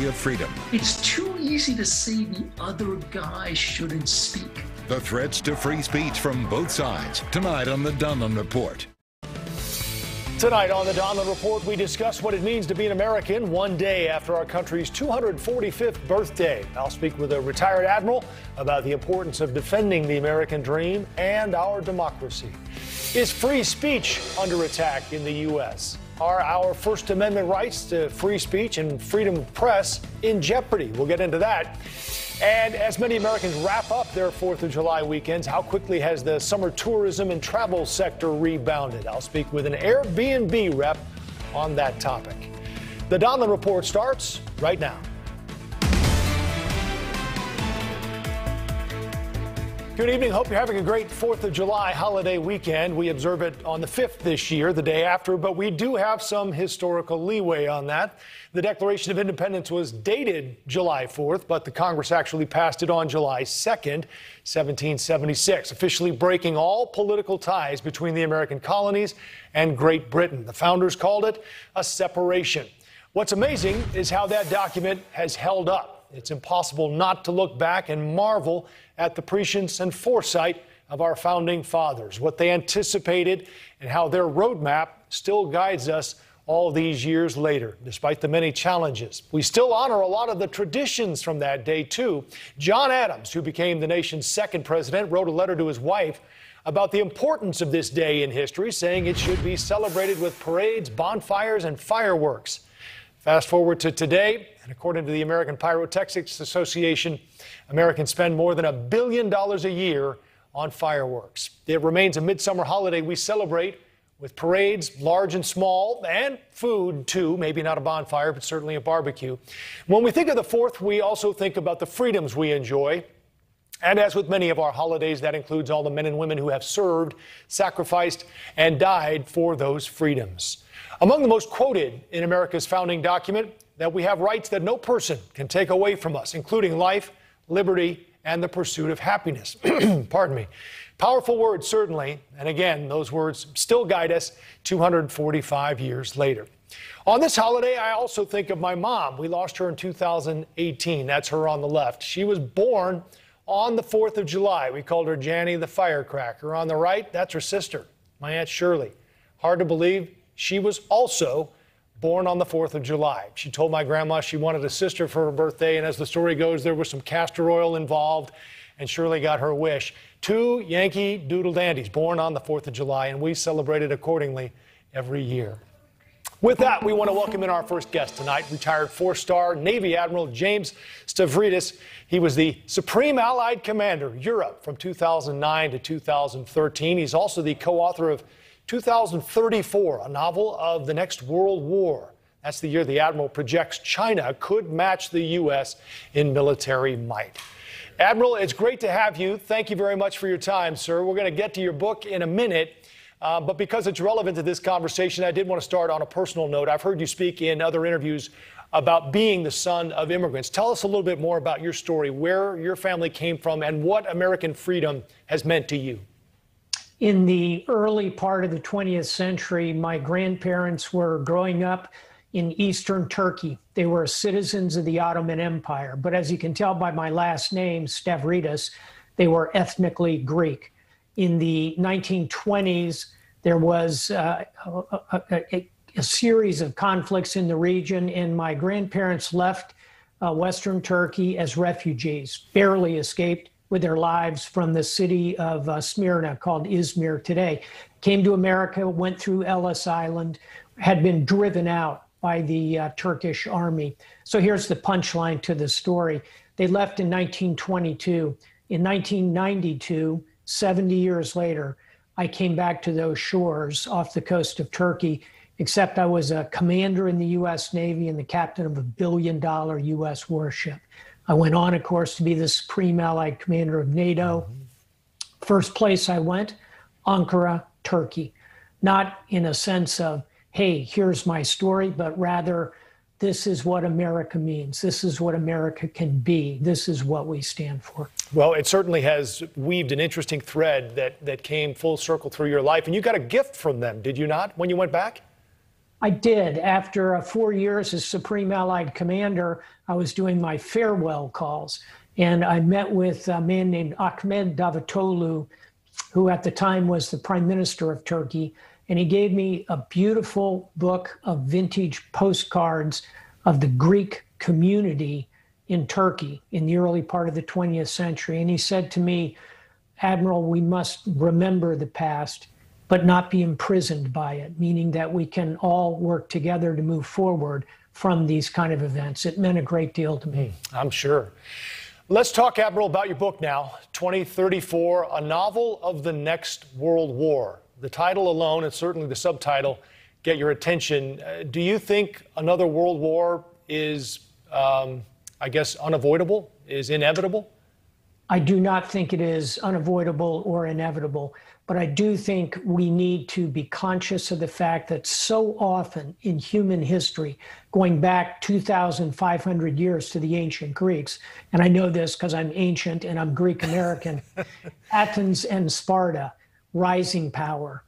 of freedom. It's too easy to say the other guy shouldn't speak. The threats to free speech from both sides. Tonight on the Donlon Report. Tonight on the Donlon Report, we discuss what it means to be an American one day after our country's 245th birthday. I'll speak with a retired admiral about the importance of defending the American dream and our democracy. Is free speech under attack in the U.S.? Are our First Amendment rights to free speech and freedom of press in jeopardy? We'll get into that. And as many Americans wrap up their 4th of July weekends, how quickly has the summer tourism and travel sector rebounded? I'll speak with an Airbnb rep on that topic. The Donlon Report starts right now. Good evening. Hope you're having a great 4th of July holiday weekend. We observe it on the 5th this year, the day after, but we do have some historical leeway on that. The Declaration of Independence was dated July 4th, but the Congress actually passed it on July 2nd, 1776, officially breaking all political ties between the American colonies and Great Britain. The founders called it a separation. What's amazing is how that document has held up. It's impossible not to look back and marvel at the prescience and foresight of our founding fathers, what they anticipated, and how their roadmap still guides us all these years later, despite the many challenges. We still honor a lot of the traditions from that day, too. John Adams, who became the nation's second president, wrote a letter to his wife about the importance of this day in history, saying it should be celebrated with parades, bonfires, and fireworks. Fast forward to today, and according to the American Pyrotechnics Association, Americans spend more than $1 billion a year on fireworks. It remains a midsummer holiday we celebrate with parades, large and small, and food, too. Maybe not a bonfire, but certainly a barbecue. When we think of the 4th, we also think about the freedoms we enjoy. And as with many of our holidays, that includes all the men and women who have served, sacrificed, and died for those freedoms. Among the most quoted in America's founding document, that we have rights that no person can take away from us, including life, liberty, and the pursuit of happiness. Pardon me. Powerful words, certainly. And again, those words still guide us 245 years later. On this holiday, I also think of my mom. We lost her in 2018. That's her on the left. She was born on the 4th of July. We called her Janny the Firecracker. On the right, that's her sister, my Aunt Shirley. Hard to believe, she was also born on the 4th of July. She told my grandma she wanted a sister for her birthday, and as the story goes, there was some castor oil involved, and Shirley got her wish. 2 Yankee Doodle Dandies born on the 4th of July, and we celebrated accordingly every year. With that, we want to welcome in our first guest tonight, retired 4-star Navy Admiral James Stavridis. He was the Supreme Allied Commander, Europe, from 2009 to 2013. He's also the co-author of 2034, a novel of the next World War. That's the year the Admiral projects China could match the U.S. in military might. Admiral, it's great to have you. Thank you very much for your time, sir. We're going to get to your book in a minute, but because it's relevant to this conversation, I did want to start on a personal note. I've heard you speak in other interviews about being the son of immigrants. Tell us a little bit more about your story, where your family came from, and what American freedom has meant to you. In the early part of the 20th century, my grandparents were growing up in eastern Turkey. They were citizens of the Ottoman Empire. But as you can tell by my last name, Stavridis, they were ethnically Greek. In the 1920s, there was a series of conflicts in the region, and my grandparents left Western Turkey as refugees, barely escaped with their lives from the city of Smyrna, called Izmir today. Came to America, went through Ellis Island, had been driven out by the Turkish army. So here's the punchline to the story. They left in 1922. In 1992, 70 years later, I came back to those shores off the coast of Turkey, except I was a commander in the U.S. Navy and the captain of a $1 billion U.S. warship. I went on, of course, to be the Supreme Allied Commander of NATO. First place I went, Ankara, Turkey. Not in a sense of, hey, here's my story, but rather, this is what America means. This is what America can be. This is what we stand for. Well, it certainly has weaved an interesting thread that came full circle through your life. And you got a gift from them, did you not, when you went back? I did. After 4 years as Supreme Allied Commander, I was doing my farewell calls. And I met with a man named Ahmet Davutoglu, who at the time was the Prime Minister of Turkey. And he gave me a beautiful book of vintage postcards of the Greek community in Turkey in the early part of the 20th century. And he said to me, Admiral, we must remember the past, but not be imprisoned by it, meaning that we can all work together to move forward from these kind of events. It meant a great deal to me. I'm sure. Let's talk, Admiral, about your book now, 2034, A Novel of the Next World War. The title alone, and certainly the subtitle, get your attention. Do you think another world war is, I guess, unavoidable, is inevitable? I do not think it is unavoidable or inevitable, but I do think we need to be conscious of the fact that so often in human history, going back 2,500 years to the ancient Greeks, and I know this because I'm ancient and I'm Greek American, Athens and Sparta, rising power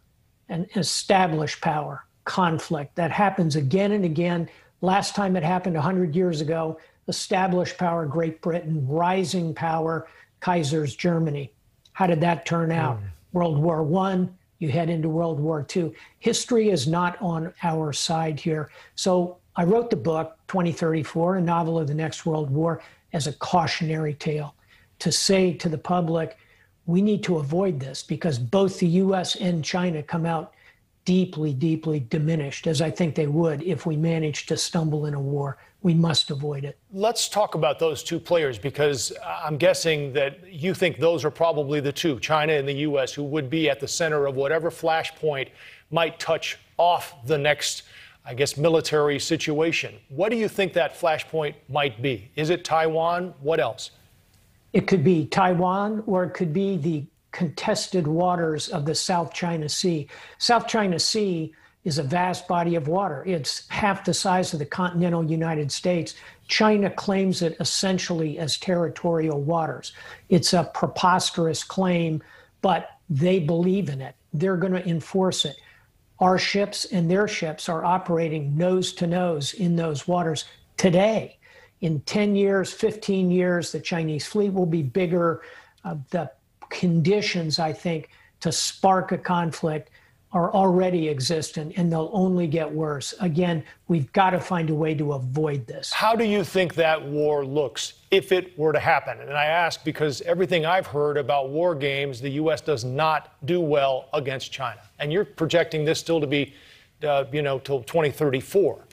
and established power, conflict. That happens again and again. Last time it happened 100 years ago, established power, Great Britain, rising power, Kaiser's Germany. How did that turn out? World War I, you head into World War II. History is not on our side here. So I wrote the book, 2034, A Novel of the Next World War, as a cautionary tale to say to the public, we need to avoid this because both the US and China come out deeply, deeply diminished, as I think they would if we managed to stumble in a war. We must avoid it. Let's talk about those two players, because I'm guessing that you think those are probably the two, China and the U.S., who would be at the center of whatever flashpoint might touch off the next, I guess, military situation. What do you think that flashpoint might be? Is it Taiwan? What else? It could be Taiwan, or it could be the contested waters of the South China Sea. South China Sea is a vast body of water. It's half the size of the continental United States. China claims it essentially as territorial waters. It's a preposterous claim, but they believe in it. They're going to enforce it. Our ships and their ships are operating nose to nose in those waters today. In 10 years, 15 years, the Chinese fleet will be bigger. The conditions, I think, to spark a conflict are already existent, and they'll only get worse. Again, we've got to find a way to avoid this. How do you think that war looks if it were to happen? And I ask because everything I've heard about war games, the U.S. does not do well against China. And you're projecting this still to be, till 2034.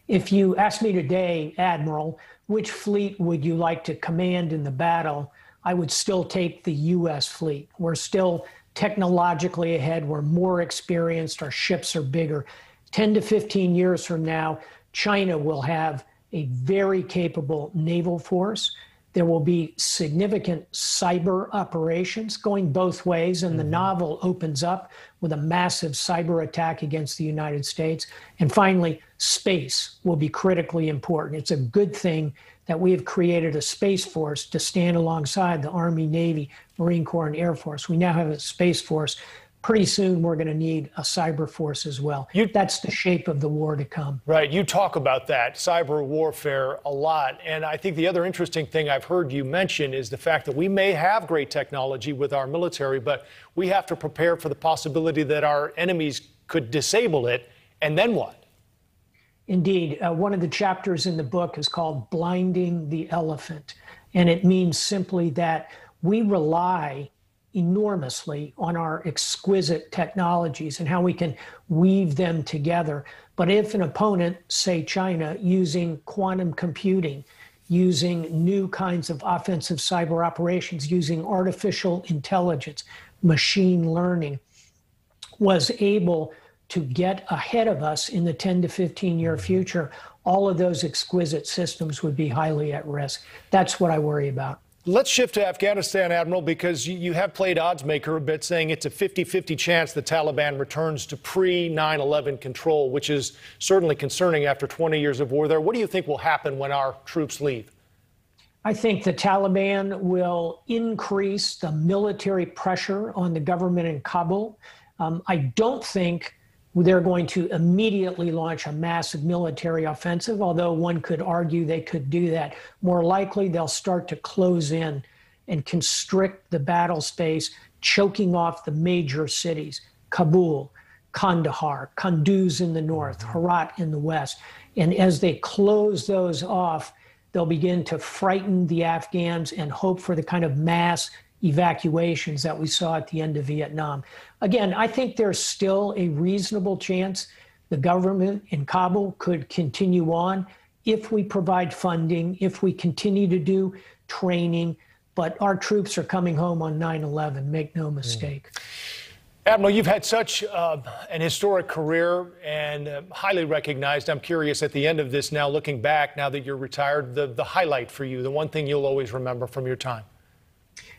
If you ask me today, Admiral, which fleet would you like to command in the battle, I would still take the U.S. fleet. We're still technologically ahead. We're more experienced. Our ships are bigger. 10 to 15 years from now, China will have a very capable naval force. There will be significant cyber operations going both ways, and the novel opens up with a massive cyber attack against the United States. And finally, space will be critically important. It's a good thing that we have created a space force to stand alongside the Army, Navy, Marine Corps, and Air Force. We now have a space force. Pretty soon, we're going to need a cyber force as well. That's the shape of the war to come. Right. You talk about that, cyber warfare, a lot. And I think the other interesting thing I've heard you mention is the fact that we may have great technology with our military, but we have to prepare for the possibility that our enemies could disable it. And then what? Indeed. One of the chapters in the book is called Blinding the Elephant. And it means simply that we rely enormously on our exquisite technologies and how we can weave them together. But if an opponent, say China, using quantum computing, using new kinds of offensive cyber operations, using artificial intelligence, machine learning, was able to get ahead of us in the 10 to 15 year future, all of those exquisite systems would be highly at risk. That's what I worry about. Let's shift to Afghanistan, Admiral, because you have played odds maker a bit, saying it's a 50-50 chance the Taliban returns to pre-9/11 control, which is certainly concerning after 20 years of war there. What do you think will happen when our troops leave? I think the Taliban will increase the military pressure on the government in Kabul. I don't think they're going to immediately launch a massive military offensive, although one could argue they could do that. More likely, they'll start to close in and constrict the battle space, choking off the major cities, Kabul, Kandahar, Kunduz in the north, Herat in the west. And as they close those off, they'll begin to frighten the Afghans and hope for the kind of mass evacuations that we saw at the end of Vietnam. Again, I think there's still a reasonable chance the government in Kabul could continue on if we provide funding, if we continue to do training, but our troops are coming home on 9/11, make no mistake. Admiral, you've had such an historic career and highly recognized. I'm curious, at the end of this now, looking back, now that you're retired, the highlight for you, the one thing you'll always remember from your time.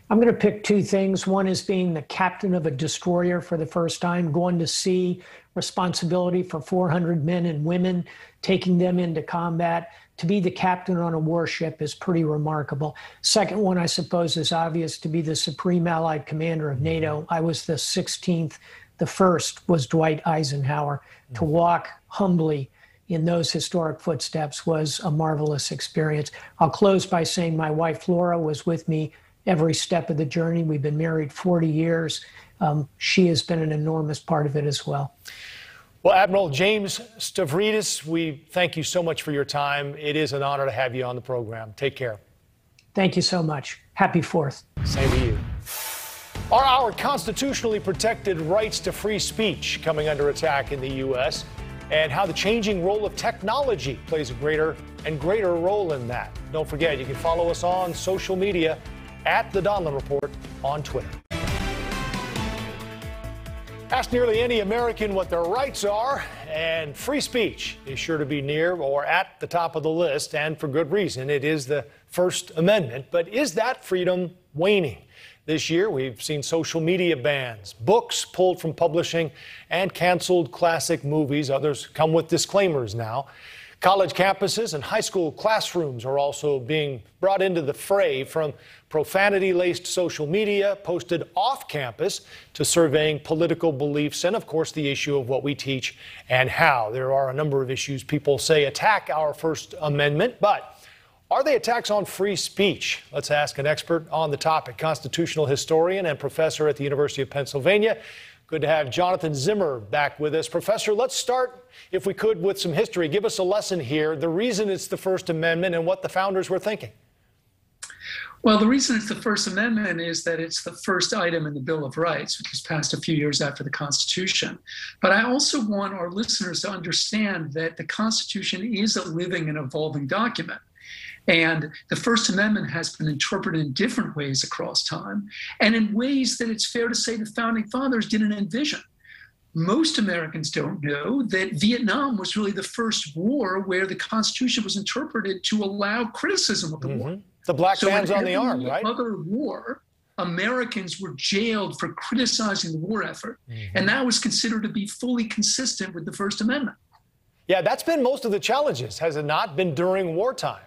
I'm going to pick two things. One is being the captain of a destroyer for the first time, going to sea, responsibility for 400 men and women, taking them into combat. To be the captain on a warship is pretty remarkable. Second one, I suppose, is obvious, to be the supreme allied commander of NATO. I was the 16th. The first was Dwight Eisenhower. To walk humbly in those historic footsteps was a marvelous experience. I'll close by saying my wife, Laura, was with me every step of the journey. We've been married 40 years. She has been an enormous part of it as well. Well, Admiral James Stavridis, we thank you so much for your time. It is an honor to have you on the program. Take care. Thank you so much. Happy 4th. Same to you. Are our constitutionally protected rights to free speech coming under attack in the U.S., and how the changing role of technology plays a greater and greater role in that? Don't forget, you can follow us on social media at the Donlon Report on Twitter. Ask nearly any American what their rights are, and free speech is sure to be near or at the top of the list, and for good reason. It is the First Amendment. But is that freedom waning? This year, we've seen social media bans, books pulled from publishing, and canceled classic movies. Others come with disclaimers now. College campuses and high school classrooms are also being brought into the fray, from profanity-laced social media posted off campus to surveying political beliefs, and of course the issue of what we teach and how. There are a number of issues people say attack our First Amendment, but are they attacks on free speech? Let's ask an expert on the topic, constitutional historian and professor at the University of Pennsylvania. Good to have Jonathan Zimmer back with us. Professor, let's start, if we could, with some history. Give us a lesson here, the reason it's the First Amendment and what the founders were thinking. Well, the reason it's the First Amendment is that it's the first item in the Bill of Rights, which was passed a few years after the Constitution. But I also want our listeners to understand that the Constitution is a living and evolving document. And the First Amendment has been interpreted in different ways across time, and in ways that it's fair to say the Founding Fathers didn't envision. Most Americans don't know that Vietnam was really the first war where the Constitution was interpreted to allow criticism of the war. The black bands on the arm, right? Other war, Americans were jailed for criticizing the war effort, and that was considered to be fully consistent with the First Amendment. Yeah, that's been most of the challenges, has it not, been during wartime?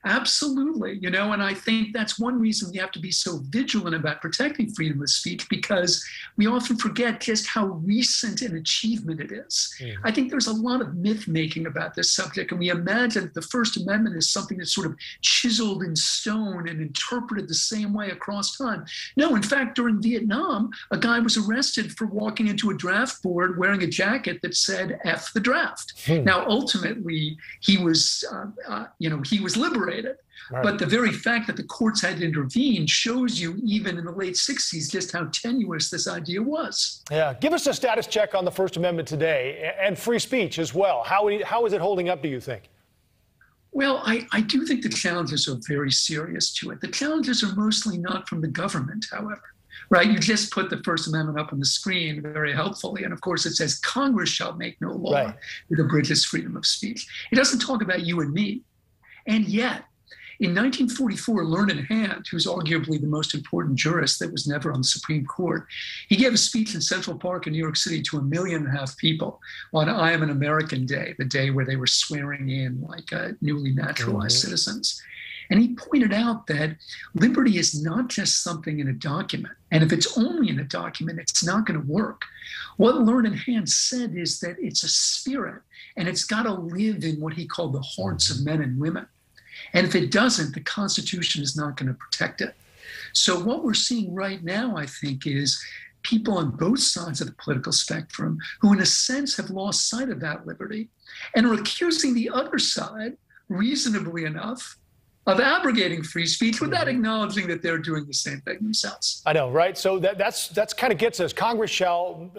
Absolutely. And I think that's one reason we have to be so vigilant about protecting freedom of speech, because we often forget just how recent an achievement it is. I think there's a lot of myth making about this subject, and we imagine that the First Amendment is something that's sort of chiseled in stone and interpreted the same way across time. No, in fact, during Vietnam, a guy was arrested for walking into a draft board wearing a jacket that said "F the draft." Now, ultimately, he was liberated. Right. But the very fact that the courts had to intervene shows you, even in the late 60s, just how tenuous this idea was. Yeah. Give us a status check on the First Amendment today, and free speech as well. How is it holding up, do you think? Well, I do think the challenges are very serious to it. The challenges are mostly not from the government, however. Right? You just put the First Amendment up on the screen very helpfully. And of course, it says Congress shall make no law that abridges freedom of speech. It doesn't talk about you and me. And yet, in 1944, Learned Hand, who's arguably the most important jurist that was never on the Supreme Court, he gave a speech in Central Park in New York City to 1.5 million people on I Am an American Day, the day where they were swearing in like newly naturalized citizens. And he pointed out that liberty is not just something in a document. And if it's only in a document, it's not going to work. What Learned Hand said is that it's a spirit, and it's got to live in what he called the hearts of men and women. And if it doesn't, the Constitution is not going to protect it. So what we're seeing right now, I think, is people on both sides of the political spectrum who, in a sense, have lost sight of that liberty and are accusing the other side, reasonably enough, of abrogating free speech without acknowledging that they're doing the same thing themselves. I know, right? So that's kind of gets us. Congress shall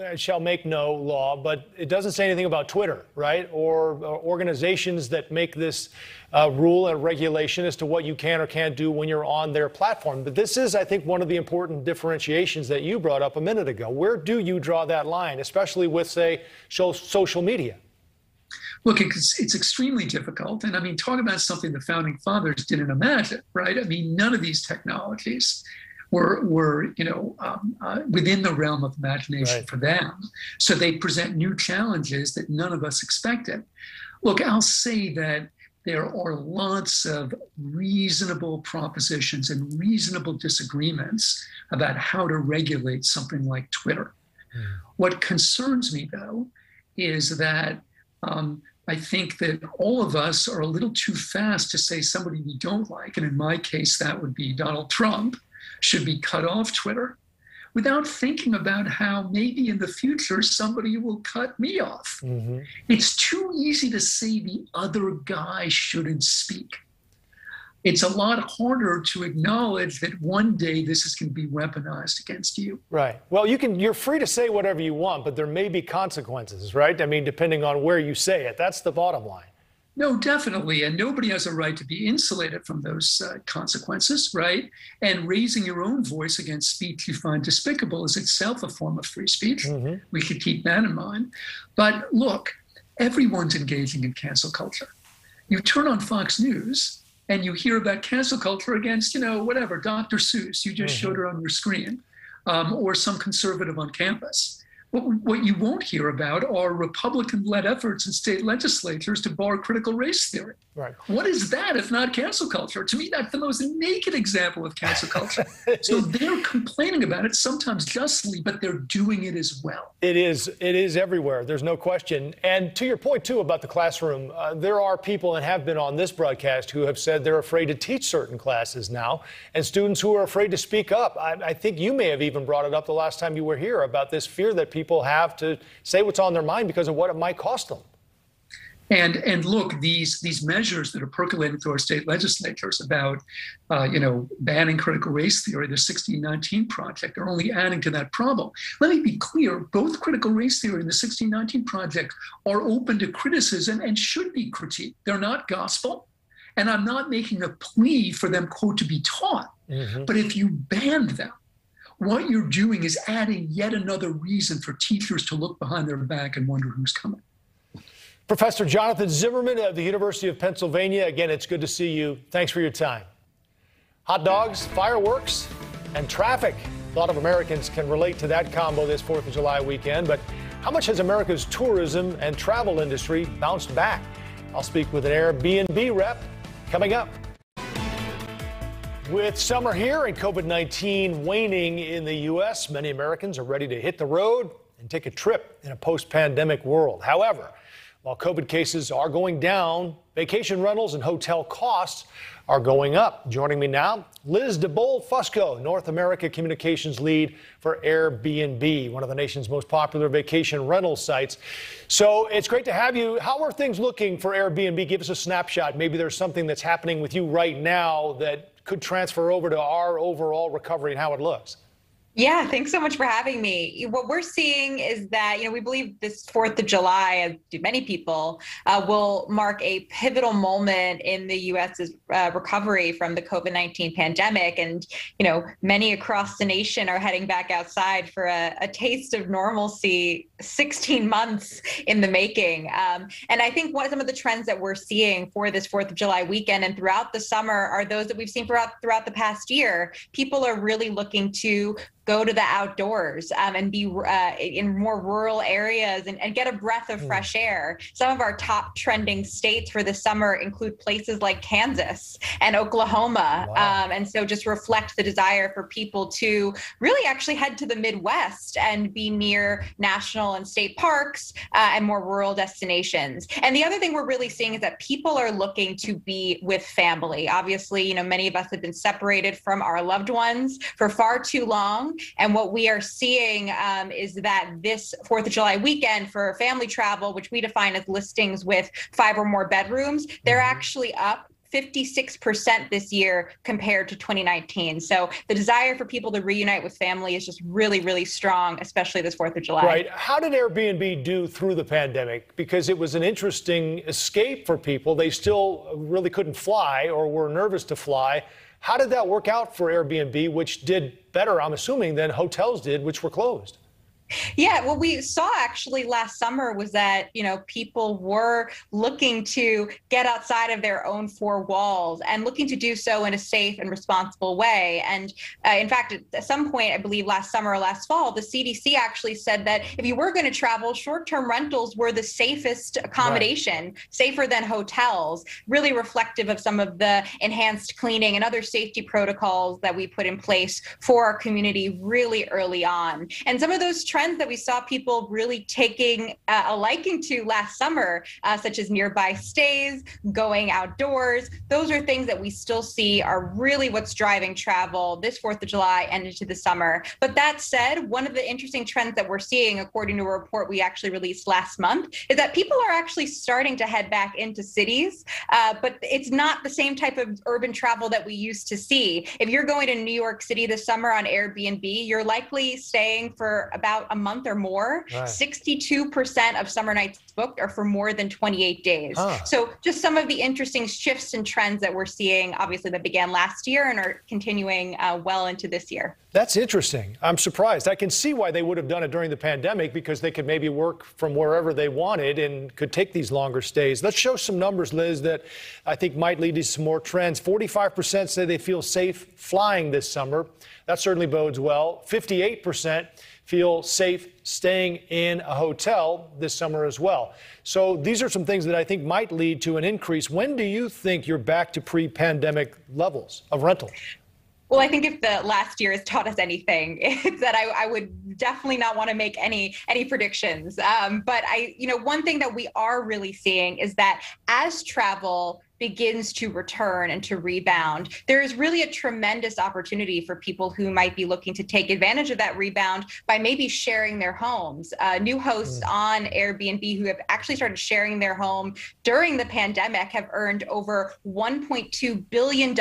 make no law, but it doesn't say anything about Twitter, right? Or organizations that make this rule and regulation as to what you can or can't do when you're on their platform. But this is, I think, one of the important differentiations that you brought up a minute ago. Where do you draw that line, especially with, say, social media? Look, it's extremely difficult. And I mean, talk about something the founding fathers didn't imagine, right? I mean, none of these technologies were within the realm of imagination for them. So they present new challenges that none of us expected. Look, I'll say that there are lots of reasonable propositions and reasonable disagreements about how to regulate something like Twitter. What concerns me, though, is that I think that all of us are a little too fast to say somebody we don't like, and in my case, that would be Donald Trump, should be cut off Twitter, without thinking about how maybe in the future somebody will cut me off. It's too easy to say the other guy shouldn't speak. It's a lot harder to acknowledge that one day this is going to be weaponized against you. Right. Well, you're free to say whatever you want, but there may be consequences, right? I mean, depending on where you say it. That's the bottom line. No, definitely. And nobody has a right to be insulated from those consequences, right? And raising your own voice against speech you find despicable is itself a form of free speech. We should keep that in mind. But look, everyone's engaging in cancel culture. You turn on Fox News and you hear about cancel culture against, whatever, Dr. Seuss, you just showed her on your screen, or some conservative on campus. What you won't hear about are Republican-led efforts in state legislatures to bar critical race theory. Right. What is that if not cancel culture? To me, that's the most naked example of cancel culture. So they're complaining about it, sometimes justly, but they're doing it as well. It is everywhere. There's no question. And to your point, too, about the classroom, there are people and have been on this broadcast who have said they're afraid to teach certain classes now, and students who are afraid to speak up. I think you may have even brought it up the last time you were here about this fear that people have to say what's on their mind because of what it might cost them. And look, these measures that are percolating through our state legislatures about, banning critical race theory, the 1619 Project, are only adding to that problem. Let me be clear, both critical race theory and the 1619 Project are open to criticism and should be critiqued. They're not gospel. And I'm not making a plea for them, quote, to be taught. But if you ban them, what you're doing is adding yet another reason for teachers to look behind their back and wonder who's coming. Professor Jonathan Zimmerman of the University of Pennsylvania. Again, it's good to see you. Thanks for your time. Hot dogs, fireworks, and traffic. A lot of Americans can relate to that combo this 4th of July weekend. But how much has America's tourism and travel industry bounced back? I'll speak with an Airbnb rep coming up. With summer here and COVID-19 waning in the U.S., many Americans are ready to hit the road and take a trip in a post-pandemic world. However, while COVID cases are going down, vacation rentals and hotel costs are going up. Joining me now, Liz DeBoll-Fusco, North America Communications Lead for Airbnb, one of the nation's most popular vacation rental sites. So it's great to have you. How are things looking for Airbnb? Give us a snapshot. Maybe there's something that's happening with you right now that could transfer over to our overall recovery and how it looks. Yeah, thanks so much for having me. What we're seeing is that, we believe this 4th of July, as do many people, will mark a pivotal moment in the U.S.'s recovery from the COVID-19 pandemic. And, many across the nation are heading back outside for a taste of normalcy, 16 months in the making. And I think some of the trends that we're seeing for this 4th of July weekend and throughout the summer are those that we've seen throughout the past year. People are really looking to go to the outdoors and be in more rural areas and get a breath of fresh air. Some of our top trending states for the summer include places like Kansas and Oklahoma. Wow. And so just reflect the desire for people to really actually head to the Midwest and be near national and state parks and more rural destinations. And the other thing we're really seeing is that people are looking to be with family. Obviously, many of us have been separated from our loved ones for far too long. And what we are seeing is that this 4th of July weekend for family travel, which we define as listings with 5 or more bedrooms, they're actually up 56% this year compared to 2019. So the desire for people to reunite with family is just really, really strong, especially this 4th of July. Right. How did Airbnb do through the pandemic? Because it was an interesting escape for people. They still really couldn't fly or were nervous to fly. How did that work out for Airbnb, which did better, I'm assuming, than hotels did, which were closed? Yeah, what we saw actually last summer was that, people were looking to get outside of their own 4 walls and looking to do so in a safe and responsible way. And in fact, at some point, I believe last summer or last fall, the CDC actually said that if you were going to travel, short-term rentals were the safest accommodation, safer than hotels, really reflective of some of the enhanced cleaning and other safety protocols that we put in place for our community really early on. And some of those trends that we saw people really taking a liking to last summer, such as nearby stays, going outdoors, those are things that we still see are really what's driving travel this 4th of July and into the summer. But that said, one of the interesting trends that we're seeing, according to a report we actually released last month, is that people are actually starting to head back into cities, but it's not the same type of urban travel that we used to see. If you're going to New York City this summer on Airbnb, you're likely staying for about a month or more. Right. 62% of summer nights booked are for more than 28 days. So just some of the interesting shifts and trends that we're seeing, obviously, that began last year and are continuing well into this year. That's interesting. I'm surprised. I can see why they would have done it during the pandemic, because they could maybe work from wherever they wanted and could take these longer stays. Let's show some numbers, Liz, that I think might lead to some more trends. 45% say they feel safe flying this summer. That certainly bodes well. 58% feel safe staying in a hotel this summer as well. So these are some things that I think might lead to an increase. When do you think you're back to pre-pandemic levels of rental? Well, I think if the last year has taught us anything, it's that I would definitely not want to make any predictions. But one thing that we are really seeing is that as travel begins to return and to rebound, there is really a tremendous opportunity for people who might be looking to take advantage of that rebound by maybe sharing their homes. New hosts on Airbnb who have actually started sharing their home during the pandemic have earned over $1.2 billion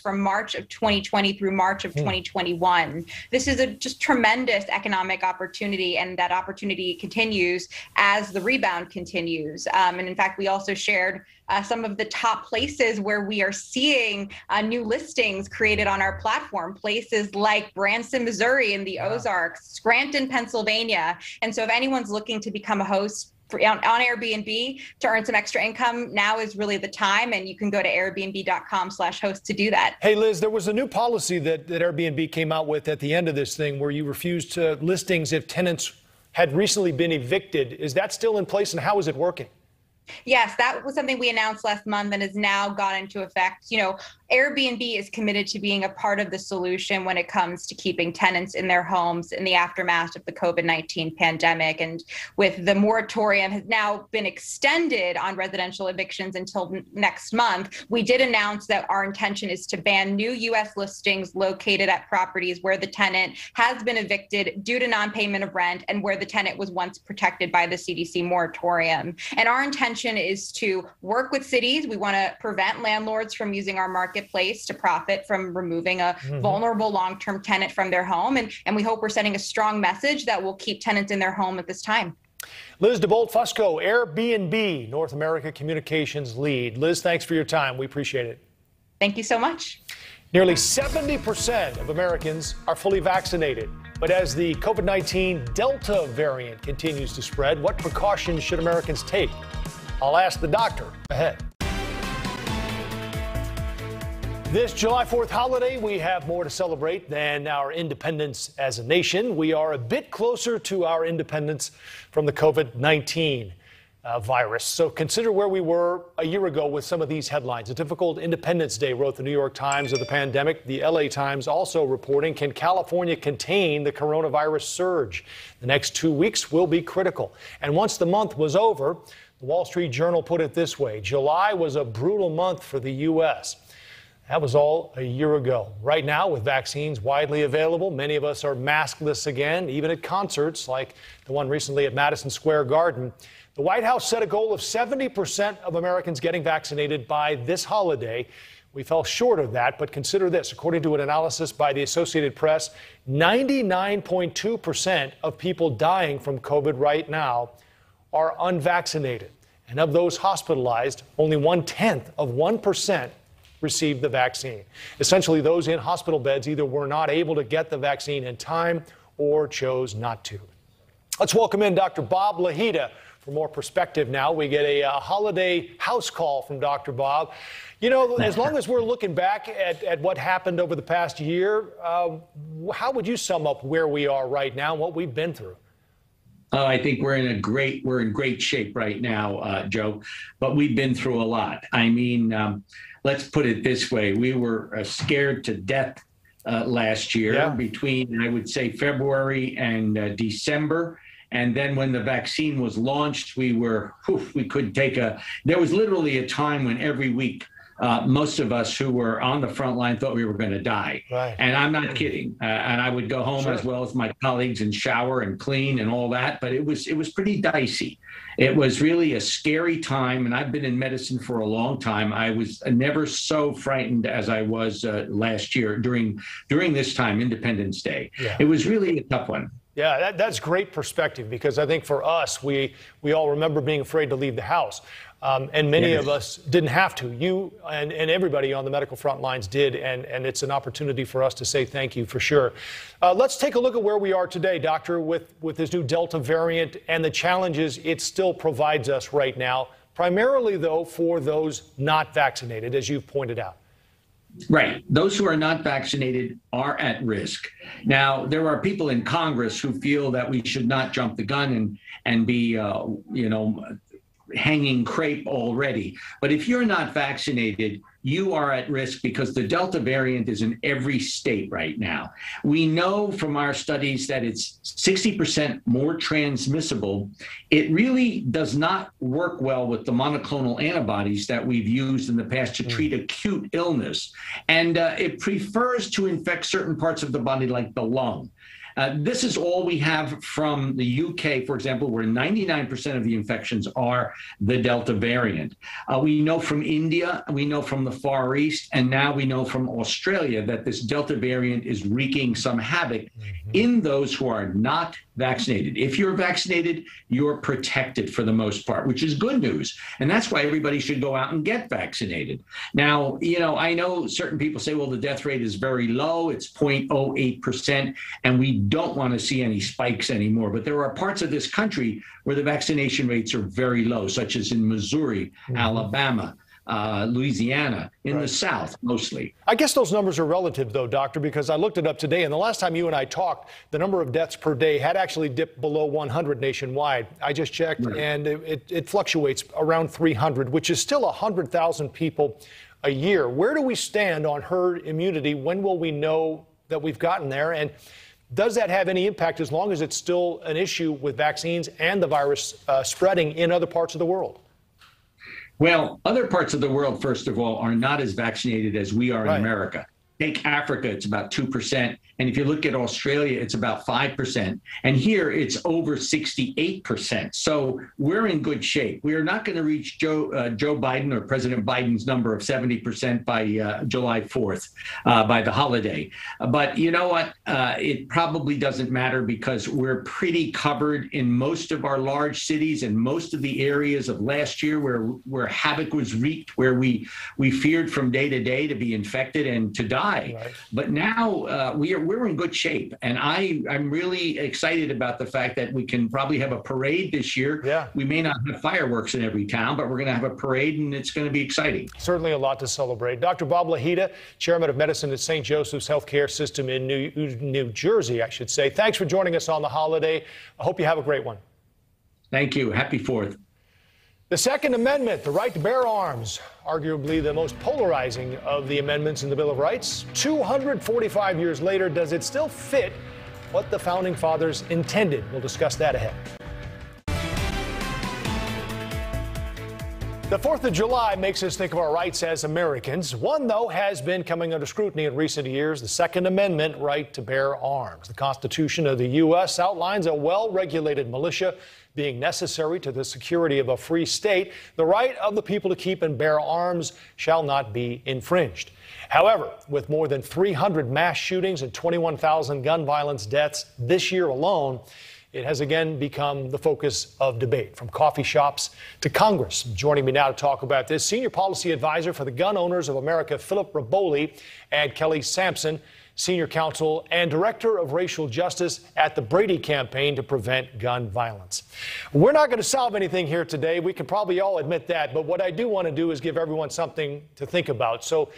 from March of 2020 through March of 2021. This is a just tremendous economic opportunity, and that opportunity continues as the rebound continues. And in fact, we also shared some of the top places where we are seeing new listings created on our platform, places like Branson, Missouri in the Ozarks, Scranton, Pennsylvania. And so if anyone's looking to become a host on Airbnb to earn some extra income, now is really the time, and you can go to airbnb.com/host to do that. Hey, Liz, there was a new policy that Airbnb came out with at the end of this thing where you refused listings if tenants had recently been evicted. Is that still in place, and how is it working? Yes, that was something we announced last month and has now gone into effect. Airbnb is committed to being a part of the solution when it comes to keeping tenants in their homes in the aftermath of the COVID-19 pandemic. And with the moratorium has now been extended on residential evictions until next month, we did announce that our intention is to ban new U.S. listings located at properties where the tenant has been evicted due to non-payment of rent and where the tenant was once protected by the CDC moratorium. And our intention is to work with cities. We want to prevent landlords from using our marketplace to profit from removing a vulnerable long-term tenant from their home. And we hope we're sending a strong message that will keep tenants in their home at this time. Liz DeBolt-Fusco, Airbnb North America Communications lead. Liz, thanks for your time. We appreciate it. Thank you so much. Nearly 70% of Americans are fully vaccinated. But as the COVID-19 Delta variant continues to spread, what precautions should Americans take? I'll ask the doctor ahead. This July 4th holiday, we have more to celebrate than our independence as a nation. We are a bit closer to our independence from the COVID-19 virus. So consider where we were a year ago with some of these headlines. A difficult Independence Day, wrote the New York Times, of the pandemic. The LA Times also reporting, can California contain the coronavirus surge? The next 2 weeks will be critical. And once the month was over, the Wall Street Journal put it this way: July was a brutal month for the U.S. That was all a year ago. Right now, with vaccines widely available, many of us are maskless again, even at concerts like the one recently at Madison Square Garden. The White House set a goal of 70% of Americans getting vaccinated by this holiday. We fell short of that, but consider this. According to an analysis by the Associated Press, 99.2% of people dying from COVID right now are unvaccinated. And of those hospitalized, only 0.1% received the vaccine. Essentially, those in hospital beds either were not able to get the vaccine in time or chose not to. Let's welcome in Dr. Bob Lahita for more perspective now. We get a holiday house call from Dr. Bob. You know, as long as we're looking back at what happened over the past year, how would you sum up where we are right now and what we've been through? I think we're in great shape right now, Joe, but we've been through a lot. I mean, let's put it this way. We were scared to death last year between, I would say, February and December. And then when the vaccine was launched, we could take there was literally a time when every week, most of us who were on the front line thought we were going to die. Right. And I'm not kidding. And I would go home as well as my colleagues and shower and clean and all that. But it was pretty dicey. It was really a scary time. And I've been in medicine for a long time. I was never so frightened as I was last year during this time, Independence Day. Yeah. It was really a tough one. Yeah, that's great perspective, because I think for us, we all remember being afraid to leave the house. And many of us didn't have to. You and everybody on the medical front lines did, and it's an opportunity for us to say thank you for sure. Let's take a look at where we are today, Doctor, with this new Delta variant and the challenges it still provides us right now, primarily, though, for those not vaccinated, as you've pointed out. Right. Those who are not vaccinated are at risk. Now, there are people in Congress who feel that we should not jump the gun and be, hanging crepe already. But if you're not vaccinated, you are at risk, because the Delta variant is in every state right now. We know from our studies that it's 60% more transmissible. It really does not work well with the monoclonal antibodies that we've used in the past to treat acute illness. And it prefers to infect certain parts of the body, like the lung. This is all we have from the UK, for example, where 99% of the infections are the Delta variant. We know from India, we know from the Far East, and now we know from Australia that this Delta variant is wreaking some havoc in those who are not vaccinated. If you're vaccinated, you're protected for the most part, which is good news. And that's why everybody should go out and get vaccinated. Now, I know certain people say, well, the death rate is very low. It's 0.08%, and we don't want to see any spikes anymore. But there are parts of this country where the vaccination rates are very low, such as in Missouri, Alabama, Louisiana, in the South mostly. I guess those numbers are relative, though, Doctor, because I looked it up today, and the last time you and I talked, the number of deaths per day had actually dipped below 100 nationwide. I just checked, and it fluctuates around 300, which is still 100,000 people a year. Where do we stand on herd immunity? When will we know that we've gotten there? And does that have any impact, as long as it's still an issue with vaccines and the virus spreading in other parts of the world? Well, other parts of the world, first of all, are not as vaccinated as we are in America. Take Africa, it's about 2%. And if you look at Australia, it's about 5%. And here it's over 68%. So we're in good shape. We are not going to reach Joe Biden or President Biden's number of 70% by July 4th, by the holiday. But you know what? It probably doesn't matter, because we're pretty covered in most of our large cities and most of the areas of last year where havoc was wreaked, where we feared from day to day to be infected and to die. July. Right. But now we're in good shape. And I'm really excited about the fact that we can probably have a parade this year. Yeah. We may not have fireworks in every town, but we're going to have a parade, and it's going to be exciting. Certainly a lot to celebrate. Dr. Bob Lahita, Chairman of Medicine at St. Joseph's Healthcare System in New Jersey, I should say. Thanks for joining us on the holiday. I hope you have a great one. Thank you. Happy 4th. The Second Amendment, the right to bear arms, arguably the most polarizing of the amendments in the Bill of Rights. 245 years later, does it still fit what the Founding Fathers intended? We'll discuss that ahead. The 4th of July makes us think of our rights as Americans. One, though, has been coming under scrutiny in recent years, the Second Amendment right to bear arms. The Constitution of the U.S. outlines a well-regulated militia being necessary to the security of a free state. The right of the people to keep and bear arms shall not be infringed. However, with more than 300 mass shootings and 21,000 gun violence deaths this year alone, it has again become the focus of debate, from coffee shops to Congress. Joining me now to talk about this, Senior Policy Advisor for the Gun Owners of America, Philip Raboli, and Kelly Sampson, Senior Counsel and Director of Racial Justice at the Brady Campaign to Prevent Gun Violence. We're not going to solve anything here today. We can probably all admit that. But what I do want to do is give everyone something to think about. So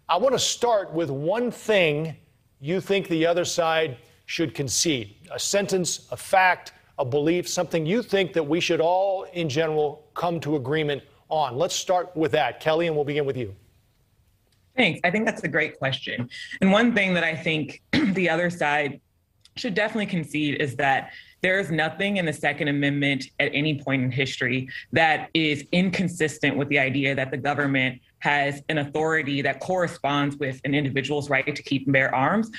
I want to start with one thing you think the other side should concede. A sentence, a fact, a belief, something you think that we should all, in general, come to agreement on. Let's start with that. Kelly, and we'll begin with you. Thanks. I think that's a great question. And one thing that I think the other side should definitely concede is that there is nothing in the Second Amendment at any point in history that is inconsistent with the idea that the government has an authority that corresponds with an individual's right to keep and bear arms,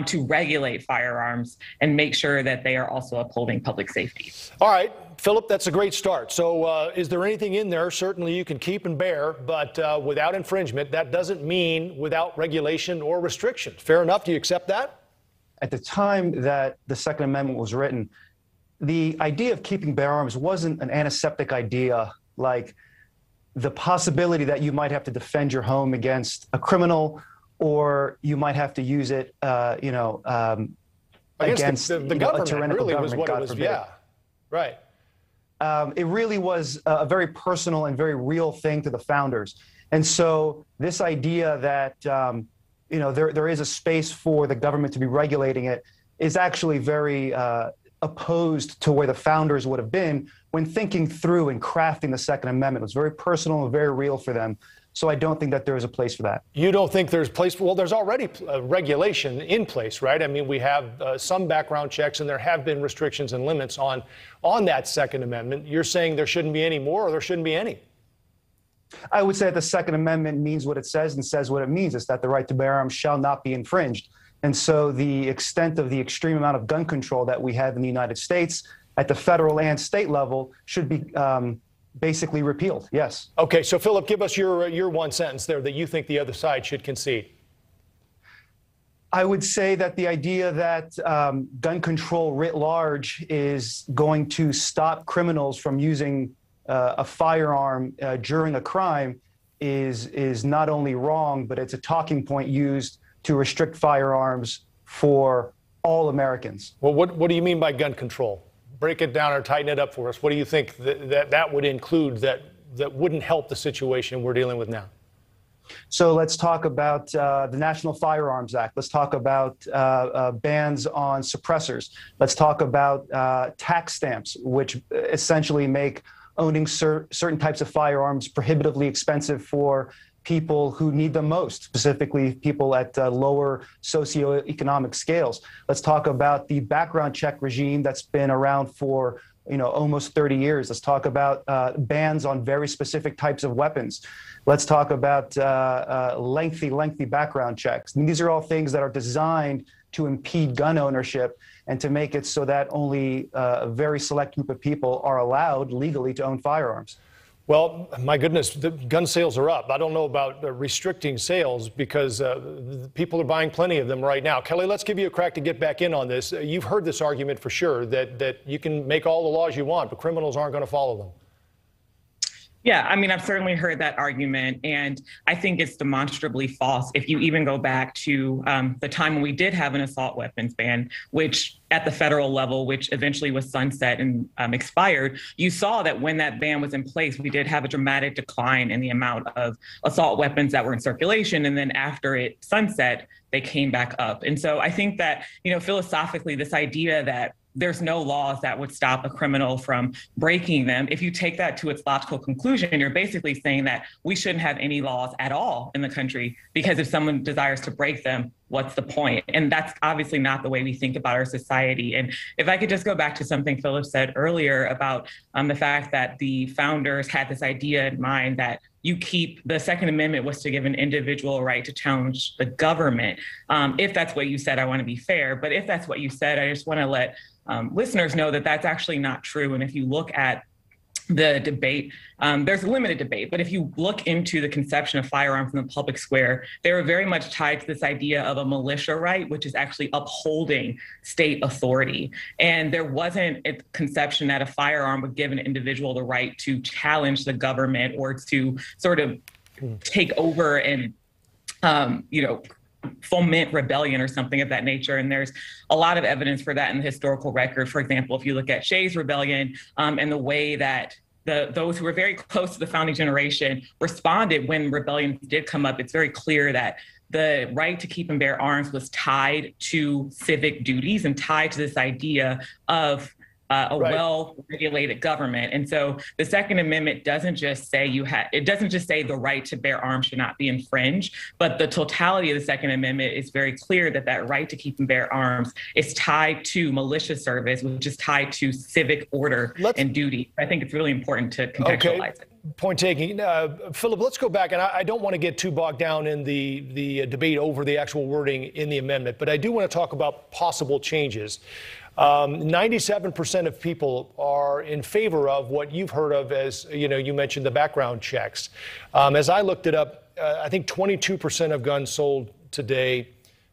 to regulate firearms and make sure that they are also upholding public safety. All right, Philip, that's a great start. So is there anything in there? Certainly you can keep and bear, but without infringement, that doesn't mean without regulation or restriction. Fair enough? Do you accept that? At the time that the Second Amendment was written, the idea of keeping bear arms wasn't an antiseptic idea like the possibility that you might have to defend your home against a criminal, or you might have to use it, against the government. A tyrannical really government, was what God it was. forbid. Yeah, right. It really was a very personal and very real thing to the founders. And so this idea that, there is a space for the government to be regulating it is actually very opposed to where the founders would have been when thinking through and crafting the Second Amendment. It was very personal and very real for them. So I don't think that there is a place for that. You don't think there's place for, well, there's already regulation in place, right? I mean, we have some background checks, and there have been restrictions and limits on that Second Amendment. You're saying there shouldn't be any more, or there shouldn't be any? I would say that the Second Amendment means what it says and says what it means. It's that the right to bear arms shall not be infringed. And so the extent of the extreme amount of gun control that we have in the United States at the federal and state level should be basically repealed. Yes. Okay, so Philip, give us your one sentence there that you think the other side should concede. I would say that the idea that gun control writ large is going to stop criminals from using a firearm during a crime is not only wrong, but it's a talking point used to restrict firearms for all Americans. Well, what do you mean by gun control? Break it down or tighten it up for us. What do you think that would include that wouldn't help the situation we're dealing with now? So let's talk about the National Firearms Act. Let's talk about bans on suppressors. Let's talk about tax stamps, which essentially make owning certain types of firearms prohibitively expensive for people who need them most, specifically people at lower socioeconomic scales. Let's talk about the background check regime that's been around for almost 30 years. Let's talk about bans on very specific types of weapons. Let's talk about lengthy background checks. I mean, these are all things that are designed to impede gun ownership and to make it so that only a very select group of people are allowed legally to own firearms. Well, my goodness, the gun sales are up. I don't know about restricting sales because people are buying plenty of them right now. Kelly, let's give you a crack to get back in on this. You've heard this argument for sure that you can make all the laws you want, but criminals aren't going to follow them. Yeah, I mean, I've certainly heard that argument, and I think it's demonstrably false. If you even go back to the time when we did have an assault weapons ban, which at the federal level, which eventually was sunset and expired, you saw that when that ban was in place, we did have a dramatic decline in the amount of assault weapons that were in circulation. And then after it sunset, they came back up. And so I think that, philosophically, this idea that there's no laws that would stop a criminal from breaking them. If you take that to its logical conclusion, you're basically saying that we shouldn't have any laws at all in the country, because if someone desires to break them, what's the point? And that's obviously not the way we think about our society. And if I could just go back to something Philip said earlier about the fact that the founders had this idea in mind that the Second Amendment was to give an individual a right to challenge the government. If that's what you said, I want to be fair. But if that's what you said, I just want to let listeners know that that's actually not true. And if you look at the debate, there's a limited debate, but if you look into the conception of firearms in the public square, they were very much tied to this idea of a militia right, which is actually upholding state authority. And there wasn't a conception that a firearm would give an individual the right to challenge the government or to sort of take over and, foment rebellion or something of that nature. And there's a lot of evidence for that in the historical record. For example, if you look at Shays' Rebellion and the way that those who were very close to the founding generation responded when rebellions did come up, it's very clear that the right to keep and bear arms was tied to civic duties and tied to this idea of a well-regulated government. And so the Second Amendment doesn't just say the right to bear arms should not be infringed, but the totality of the Second Amendment is very clear that right to keep and bear arms is tied to militia service, which is tied to civic order and duty. I think it's really important to contextualize it. Point taken. Philip, let's go back, and I don't want to get too bogged down in the debate over the actual wording in the amendment, but I do want to talk about possible changes. 97% of people are in favor of what you've heard of as, you mentioned the background checks. As I looked it up, I think 22% of guns sold today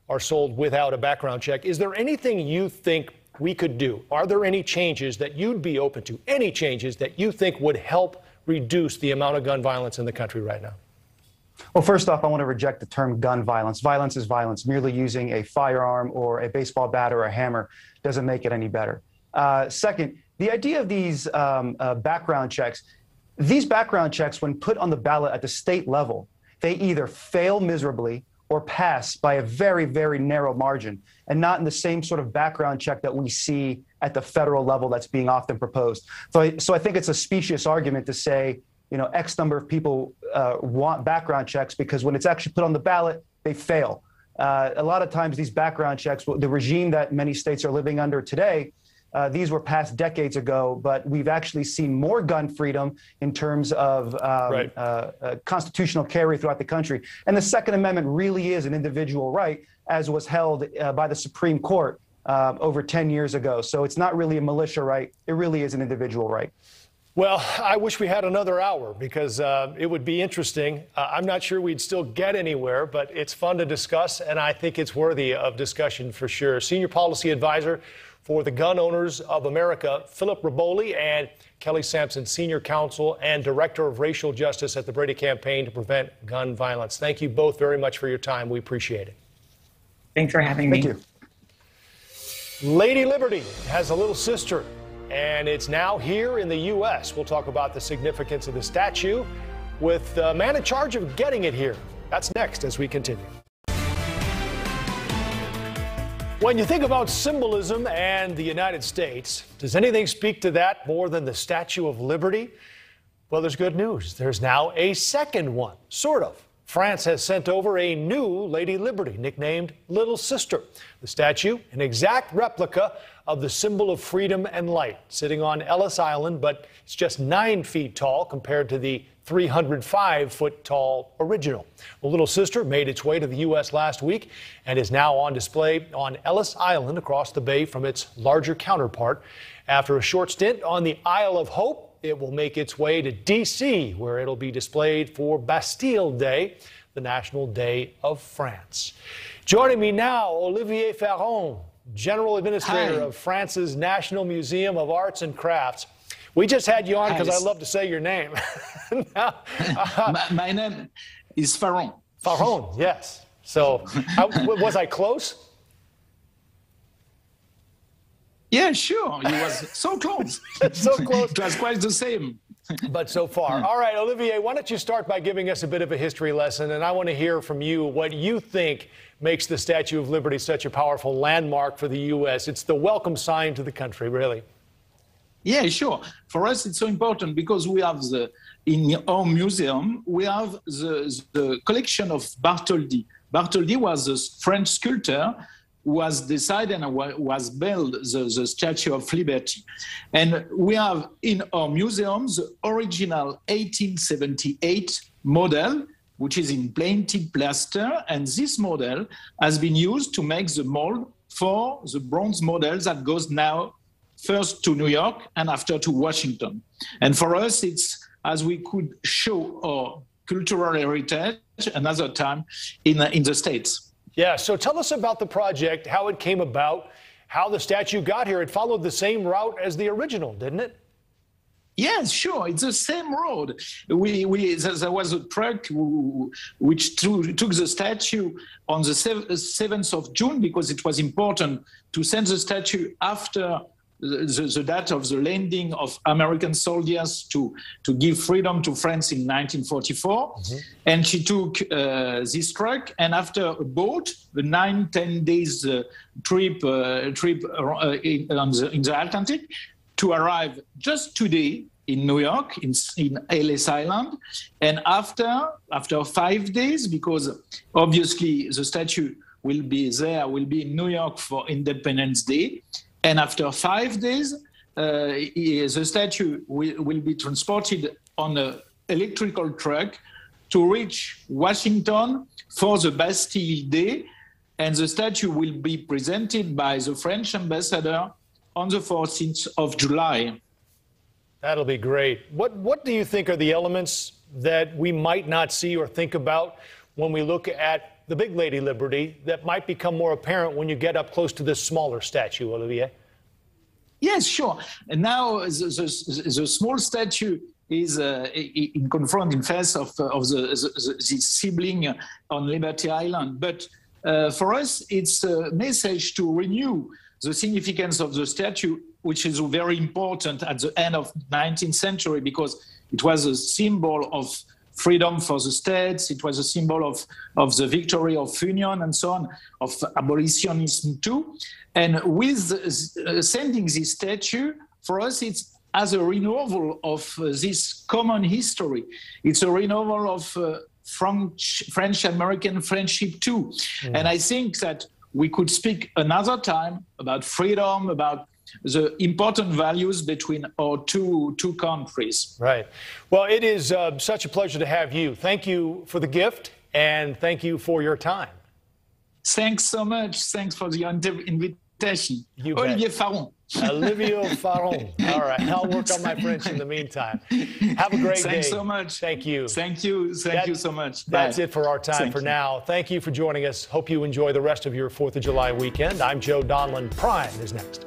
are sold without a background check. Is there anything you think we could do? Are there any changes that you'd be open to? Any changes that you think would help reduce the amount of gun violence in the country right now? Well, first off, I want to reject the term gun violence. Violence is violence. Merely using a firearm or a baseball bat or a hammer doesn't make it any better. Second, the idea of these background checks, when put on the ballot at the state level, they either fail miserably or pass by a very, very narrow margin, and not in the same sort of background check that we see at the federal level that's being often proposed. So I think it's a specious argument to say, X number of people want background checks because when it's actually put on the ballot, they fail. A lot of times these background checks, the regime that many states are living under today, these were passed decades ago, but we've actually seen more gun freedom in terms of constitutional carry throughout the country. And the Second Amendment really is an individual right, as was held by the Supreme Court over 10 years ago. So it's not really a militia right. It really is an individual right. Well, I wish we had another hour because it would be interesting. I'm not sure we'd still get anywhere, but it's fun to discuss, and I think it's worthy of discussion for sure. Senior Policy Advisor for the Gun Owners of America, Philip Raboli, and Kelly Sampson, Senior Counsel and Director of Racial Justice at the Brady Campaign to Prevent Gun Violence. Thank you both very much for your time. We appreciate it. Thanks for having me. Thank you. Lady Liberty has a little sister, and it's now here in the U.S. We'll talk about the significance of the statue with the man in charge of getting it here. That's next as we continue. When you think about symbolism and the United States, does anything speak to that more than the Statue of Liberty? Well, there's good news. There's now a second one, sort of. France has sent over a new Lady Liberty, nicknamed Little Sister. The statue, an exact replica of the symbol of freedom and light, sitting on Ellis Island, but it's just 9 feet tall compared to the 305-foot-tall original. The Little Sister made its way to the U.S. last week and is now on display on Ellis Island across the bay from its larger counterpart. After a short stint on the Isle of Hope, it will make its way to D.C., where it'll be displayed for Bastille Day, the National Day of France. Joining me now, Olivier Farrow, General Administrator of France's National Museum of Arts and Crafts. We just had you on because I love to say your name. Now, my name is Farrow. Farrow, yes. So, was I close? Yeah, sure. You was so close. So close. It was quite the same. But so far. All right, Olivier, why don't you start by giving us a bit of a history lesson, and I want to hear from you what you think makes the Statue of Liberty such a powerful landmark for the U.S. It's the welcome sign to the country, really. Yeah, sure. For us, it's so important because we have in our museum, we have the collection of Bartholdi. Bartholdi was a French sculptor who was decided and was built the Statue of Liberty. And we have in our museum the original 1878 model, which is in painted plaster. And this model has been used to make the mold for the bronze model that goes now first to New York and after to Washington. And for us, it's as we could show our cultural heritage another time in the States. Yeah, so tell us about the project, how it came about, how the statue got here. It followed the same route as the original, didn't it? Yes, sure. It's the same road. There was a truck which took the statue on the 7th of June because it was important to send the statue after the date of the landing of American soldiers to give freedom to France in 1944. Mm-hmm. And she took this truck, and after a boat, the 9-10 days trip in the Atlantic, to arrive just today in New York, in Ellis Island. And after 5 days, because obviously the statue will be in New York for Independence Day. And after 5 days, the statue will be transported on an electrical truck to reach Washington for the Bastille Day. And the statue will be presented by the French ambassador on the 14th of July. That'll be great. What do you think are the elements that we might not see or think about when we look at the big Lady Liberty that might become more apparent when you get up close to this smaller statue, Olivier? Yes, sure. And now the small statue is in face of the sibling on Liberty Island. But for us, it's a message to renew the significance of the statue, which is very important at the end of the 19th century, because it was a symbol of freedom for the states. It was a symbol of the victory of Union and so on, of abolitionism too. And with sending this statue, for us, it's as a renewal of this common history. It's a renewal of French-American friendship too. Mm. And I think that we could speak another time about freedom, about the important values between our two countries. Right. Well, it is such a pleasure to have you. Thank you for the gift, and thank you for your time. Thanks so much. Thanks for the invitation. Olivier Farrow. Olivier Farrow. All right. I'll work on my French in the meantime. Have a great day. Thanks so much. Thank you. Thank you. Thank you so much. That's Bye. it for our time for now. Thank you for joining us. Hope you enjoy the rest of your 4th of July weekend. I'm Joe Donlon. Prime is next.